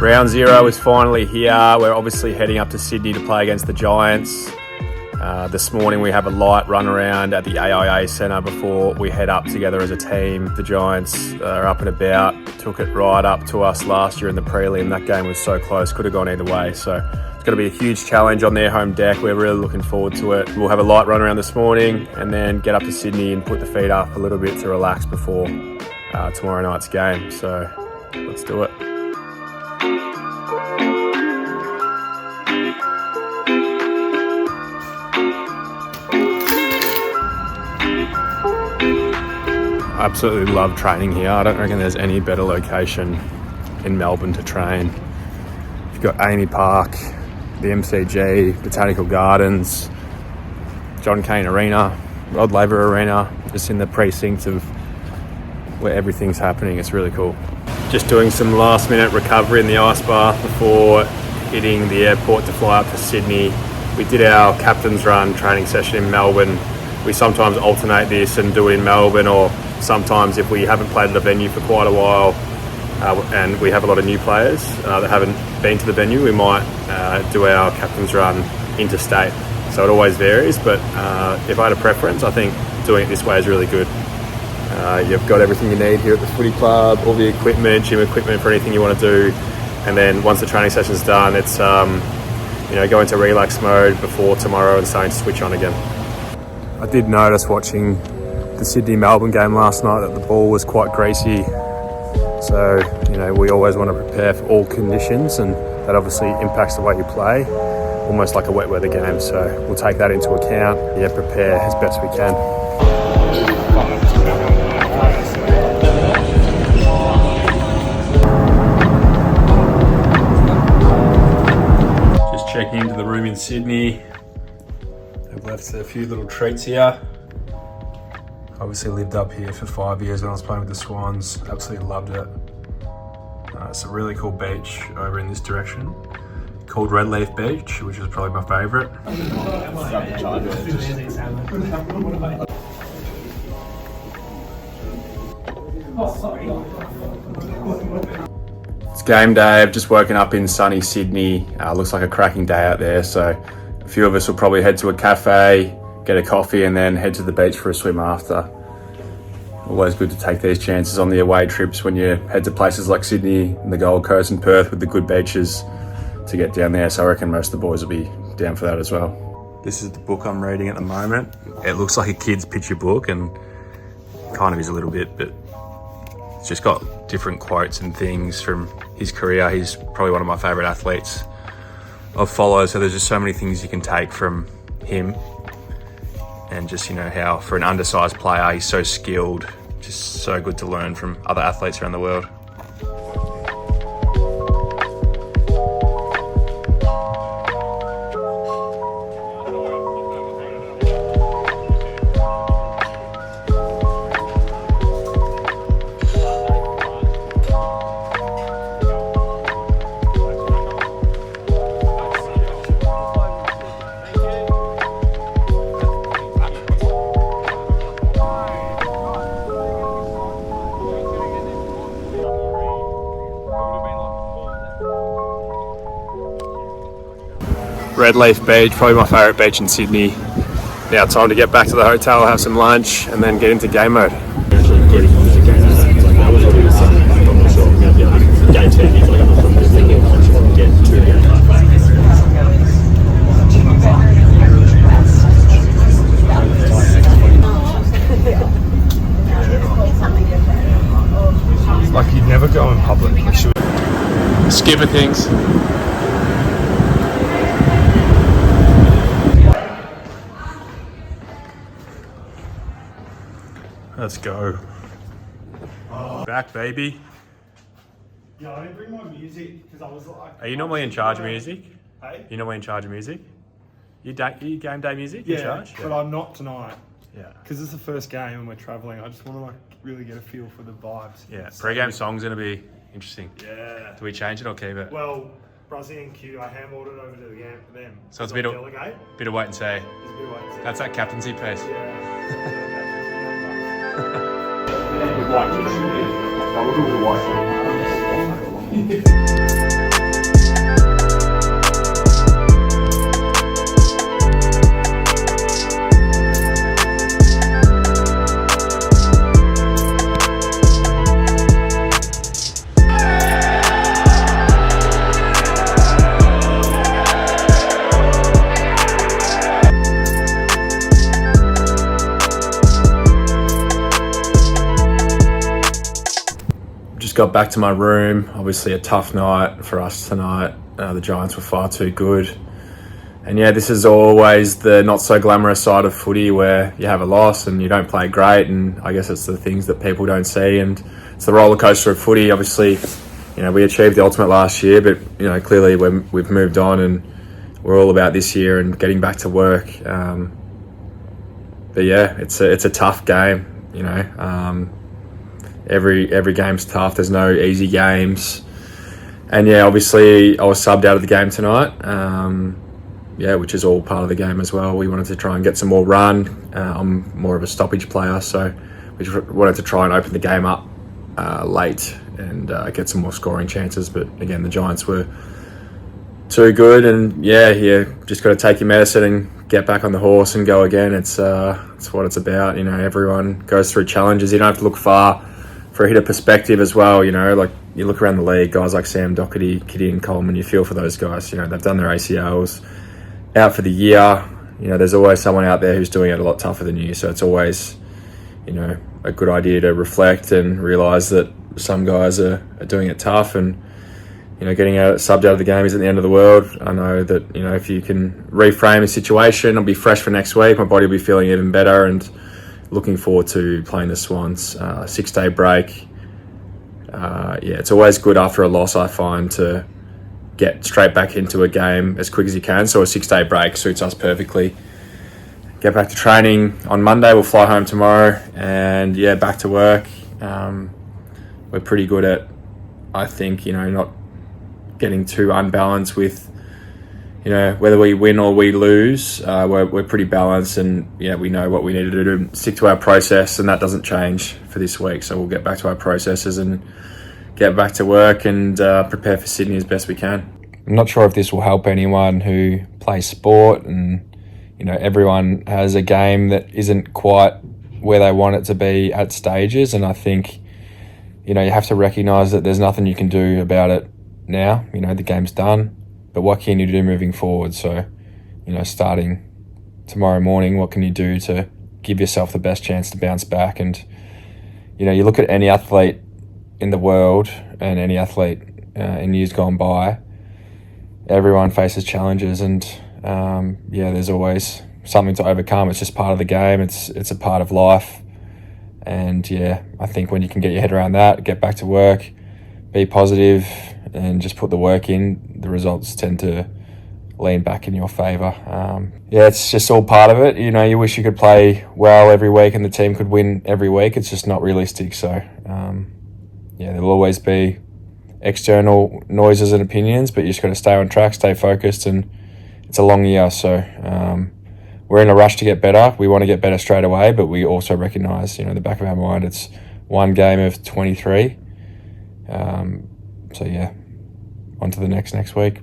Round zero is finally here. We're obviously heading up to Sydney to play against the Giants. This morning we have a light run around at the AIA Centre before we head up together as a team. The Giants are up and about, took it right up to us last year in the prelim. That game was so close, could have gone either way. So it's going to be a huge challenge on their home deck. We're really looking forward to it. We'll have a light run around this morning and then get up to Sydney and put the feet up a little bit to relax before tomorrow night's game. So let's do it. I absolutely love training here. I don't reckon there's any better location in Melbourne to train. You've got Amy Park, the MCG, Botanical Gardens, John Cain Arena, Rod Laver Arena, just in the precinct of where everything's happening. It's really cool. Just doing some last minute recovery in the ice bath before hitting the airport to fly up to Sydney. We did our captain's run training session in Melbourne. We sometimes alternate this and do it in Melbourne, or sometimes if we haven't played at a venue for quite a while and we have a lot of new players that haven't been to the venue, we might do our captain's run interstate. So it always varies, but if I had a preference, I think doing it this way is really good. You've got everything you need here at the footy club, all the equipment, gym equipment for anything you want to do. And then once the training session's done, it's go into relax mode before tomorrow and starting to switch on again. I did notice watching the Sydney-Melbourne game last night that the ball was quite greasy. So, we always want to prepare for all conditions, and that obviously impacts the way you play, almost like a wet weather game. So we'll take that into account. Prepare as best we can. Just checking into the room in Sydney. I've left a few little treats here. Obviously lived up here for 5 years when I was playing with the Swans. Absolutely loved it. It's a really cool beach over in this direction called Red Leaf Beach, which is probably my favourite. It's game day. I've just woken up in sunny Sydney. Looks like a cracking day out there, so a few of us will probably head to a cafe, get a coffee, and then head to the beach for a swim after. Always good to take these chances on the away trips when you head to places like Sydney and the Gold Coast and Perth with the good beaches to get down there. So I reckon most of the boys will be down for that as well. This is the book I'm reading at the moment. It looks like a kid's picture book and kind of is a little bit, but it's just got different quotes and things from his career. He's probably one of my favourite athletes I've followed. So there's just so many things you can take from him. And just, how for an undersized player, he's so skilled, just so good to learn from other athletes around the world. Red Leaf Beach, probably my favourite beach in Sydney. Now time to get back to the hotel, have some lunch, and then get into game mode. Like you'd never go in public. Skipper things. Let's go. Back, baby. Yeah, I didn't bring my music because I was like... Are you normally in charge of music? Hey? You normally in charge of music? You game day music in charge? But I'm not tonight. Yeah. Because it's the first game and we're travelling. I just want to really get a feel for the vibes. Yeah, pre-game song's going to be Interesting. Yeah. Do we change it or keep it? Well, Brazilian Q, I handballed it over to them. So it's a bit of delegate. wait and see. It's a bit of wait and see. That's that captaincy piece. Just got back to my room. Obviously a tough night for us tonight. The Giants were far too good. And yeah, this is always the not so glamorous side of footy where you have a loss and you don't play great, and I guess it's the things that people don't see, and it's the roller coaster of footy. Obviously, we achieved the ultimate last year, but clearly we've moved on and we're all about this year and getting back to work. But yeah, it's a tough game. Every game's tough. There's no easy games, and yeah, obviously I was subbed out of the game tonight. Which is all part of the game as well. We wanted to try and get some more run. I'm more of a stoppage player, so we just wanted to try and open the game up late and get some more scoring chances. But again, the Giants were too good, and just got to take your medicine and get back on the horse and go again. It's what it's about. Everyone goes through challenges. You don't have to look far for a hit of perspective as well. Like you look around the league, guys like Sam Doherty, Kitty and Coleman, you feel for those guys. They've done their ACLs, out for the year. There's always someone out there who's doing it a lot tougher than you. So it's always, a good idea to reflect and realise that some guys are doing it tough, and getting subbed out of the game isn't the end of the world. I know that if you can reframe the situation, I'll be fresh for next week. My body will be feeling even better, and looking forward to playing the Swans. 6-day break. It's always good after a loss, I find, to get straight back into a game as quick as you can. So a 6-day break suits us perfectly. Get back to training on Monday. We'll fly home tomorrow, and back to work. We're pretty good at, I think, not getting too unbalanced with, whether we win or we lose. We're pretty balanced, and we know what we need to do to stick to our process, and that doesn't change for this week. So we'll get back to our processes and get back to work and prepare for Sydney as best we can. I'm not sure if this will help anyone who plays sport, and everyone has a game that isn't quite where they want it to be at stages, and I think you have to recognise that there's nothing you can do about it now. The game's done, but what can you do moving forward? So starting tomorrow morning, what can you do to give yourself the best chance to bounce back? And you look at any athlete in the world and any athlete in years gone by, everyone faces challenges, and there's always something to overcome. It's just part of the game. It's a part of life, and I think when you can get your head around that, get back to work, be positive, and just put the work in, the results tend to lean back in your favour. It's just all part of it. You wish you could play well every week and the team could win every week. It's just not realistic. So there'll always be external noises and opinions, but you just got to stay on track, stay focused, and it's a long year. So we're in a rush to get better. We want to get better straight away, but we also recognise, in the back of our mind, it's one game of 23. On to the next week.